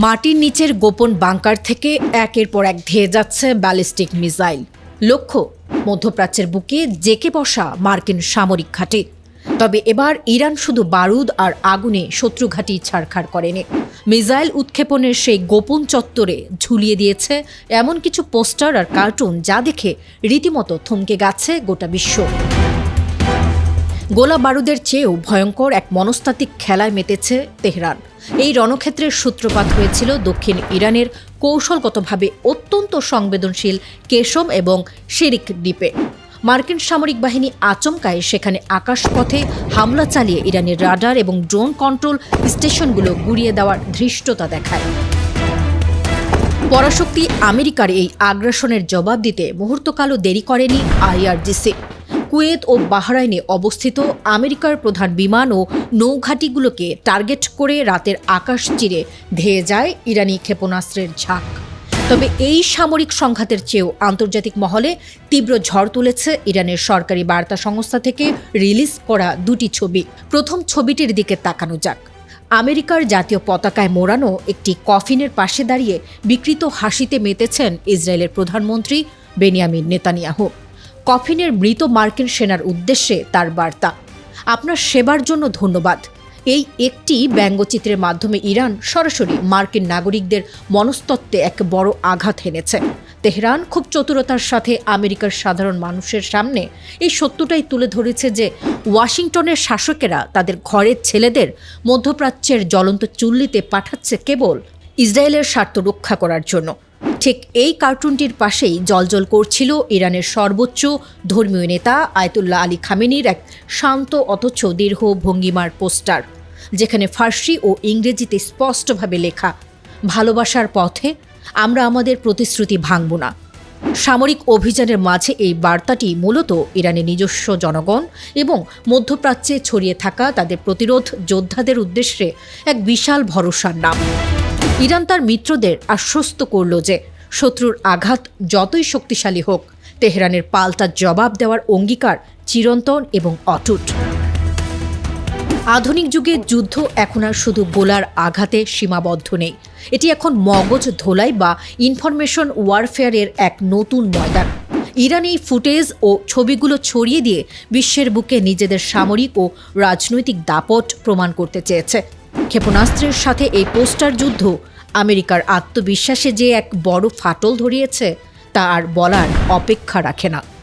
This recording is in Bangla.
মাটির নিচের গোপন বাংকার থেকে একের পর এক ধেয়ে যাচ্ছে ব্যালিস্টিক মিসাইল। লক্ষ্য মধ্যপ্রাচ্যের বুকে জেকে বসা মার্কিন সামরিক ঘাঁটি। তবে এবার ইরান শুধু বারুদ আর আগুনে শত্রু ঘাঁটি ছাড়খাড় করেনি, মিসাইল উৎক্ষেপণের সেই গোপন চত্বরে ঝুলিয়ে দিয়েছে এমন কিছু পোস্টার আর কার্টুন যা দেখে রীতিমতো থমকে গেছে গোটা বিশ্ব। গোলা বারুদের চেয়েও ভয়ঙ্কর এক মনস্তাত্ত্বিক খেলায় মেতেছে তেহরান। এই রণক্ষেত্রের সূত্রপাত হয়েছিল দক্ষিণ ইরানের কৌশলগতভাবে অত্যন্ত সংবেদনশীল কেশম এবং শিরিক দ্বীপে। মার্কিন সামরিক বাহিনী আচমকায় সেখানে আকাশপথে হামলা চালিয়ে ইরানের রাডার এবং ড্রোন কন্ট্রোল স্টেশনগুলো গুড়িয়ে দেওয়ার ধৃষ্টতা দেখায়। পরাশক্তি আমেরিকার এই আগ্রাসনের জবাব দিতে মুহূর্তকালও দেরি করেনি আইআরজিসি। কুয়েত ও বাহরাইনে অবস্থিত আমেরিকার প্রধান বিমান ও নৌঘাঁটিগুলোকে টার্গেট করে রাতের আকাশ চিরে ধেয়ে যায় ইরানি ক্ষেপণাস্ত্রের ঝাঁক। তবে এই সামরিক সংঘাতের চেয়েও আন্তর্জাতিক মহলে তীব্র ঝড় তুলেছে ইরানের সরকারি বার্তা সংস্থা থেকে রিলিজ করা দুটি ছবি। প্রথম ছবিটির দিকে তাকানো যাক। আমেরিকার জাতীয় পতাকায় মোড়ানো একটি কফিনের পাশে দাঁড়িয়ে বিকৃত হাসিতে মেতেছেন ইসরায়েলের প্রধানমন্ত্রী বেনিয়ামিন নেতানিয়াহু। কফিনের মৃত মার্কিন সেনার উদ্দেশ্যে তার বার্তা, আপনার সেবার জন্য ধন্যবাদ। এই একটি ব্যঙ্গচিত্রের মাধ্যমে ইরান সরাসরি মার্কিন নাগরিকদের মনস্তত্ত্বে এক বড় আঘাত হেনেছে। তেহরান খুব চতুরতার সাথে আমেরিকার সাধারণ মানুষের সামনে এই সত্যটাই তুলে ধরেছে যে ওয়াশিংটনের শাসকেরা তাদের ঘরের ছেলেদের মধ্যপ্রাচ্যের জ্বলন্ত চুল্লিতে পাঠাচ্ছে কেবল ইসরায়েলের স্বার্থ রক্ষা করার জন্য। ঠিক এই কার্টুনটির পাশেই জ্বলজ্বল করছিল ইরানের সর্বোচ্চ ধর্মীয় নেতা আয়াতুল্লাহ আলী খামেনির এক শান্ত অথচ দীর্ঘ ভঙ্গিমার পোস্টার, যেখানে ফার্সি ও ইংরেজিতে স্পষ্টভাবে লেখা, ভালোবাসার পথে আমরা আমাদের প্রতিশ্রুতি ভাঙব না। সামরিক অভিযানের মাঝে এই বার্তাটি মূলত ইরানের নিজস্ব জনগণ এবং মধ্যপ্রাচ্যে ছড়িয়ে থাকা তাদের প্রতিরোধ যোদ্ধাদের উদ্দেশ্যে এক বিশাল ভরসার নাম। ইরান তার মিত্রদের আশ্বস্ত করল যে শত্রুর আঘাত যতই শক্তিশালী হোক, তেহরানের পাল্টা জবাব দেওয়ার অঙ্গীকার চিরন্তন এবং অটুট। আধুনিক যুগে যুদ্ধ এখন আর শুধু গোলার আঘাতে সীমাবদ্ধ নেই, এটি এখন মগজ ধোলাই বা ইনফরমেশন ওয়ারফেয়ারের এক নতুন ময়দান। ইরান এই ফুটেজ ও ছবিগুলো ছড়িয়ে দিয়ে বিশ্বের বুকে নিজেদের সামরিক ও রাজনৈতিক দাপট প্রমাণ করতে চেয়েছে। ক্ষেপণাস্ত্রের সাথে এই পোস্টার যুদ্ধ আমেরিকার আত্মবিশ্বাসে যে এক বড় ফাটল ধরিয়েছে তা আর বলার অপেক্ষা রাখে না।